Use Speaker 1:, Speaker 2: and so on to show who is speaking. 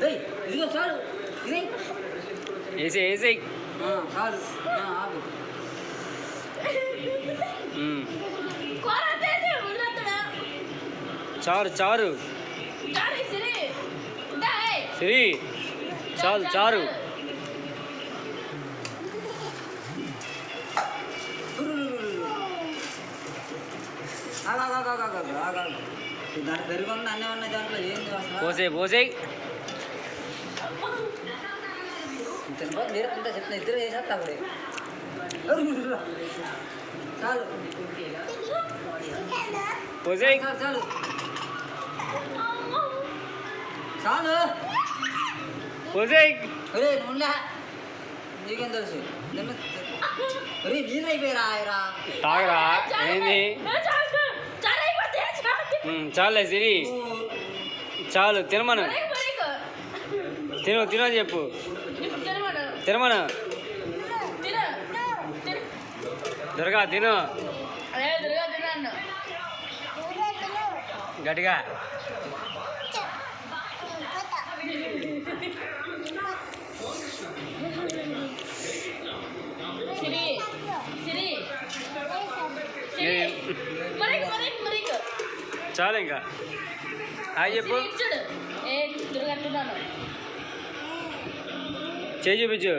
Speaker 1: ఇదిగో చాలు ఇది
Speaker 2: వేసి వేసి
Speaker 1: చాలు
Speaker 2: చారు చారు సిరి చాలు చారు
Speaker 1: దాని పెరుగుంది అన్నీ ఉన్నాయి దాంట్లో ఏంది
Speaker 2: పోసే పోసే
Speaker 1: తినపోతే మీరు అంతా చెప్తున్నా ఇద్దరు వేసేస్తా అప్పుడే చాలు
Speaker 2: పోసే
Speaker 1: చాలు చాలు
Speaker 2: పోసే
Speaker 1: అరే నువ్వులే నీకేం తెలుసు అరే నీళ్ళు అయిపోయిరా ఆయరా
Speaker 2: తాగరా ఏంది చాలే సిరి చాలు తినమను తినని చెప్పు తినమను దుర్గా తిను గట్టిగా చాలు ఇంకా హాయ్ చెప్పు చేయి చూపించు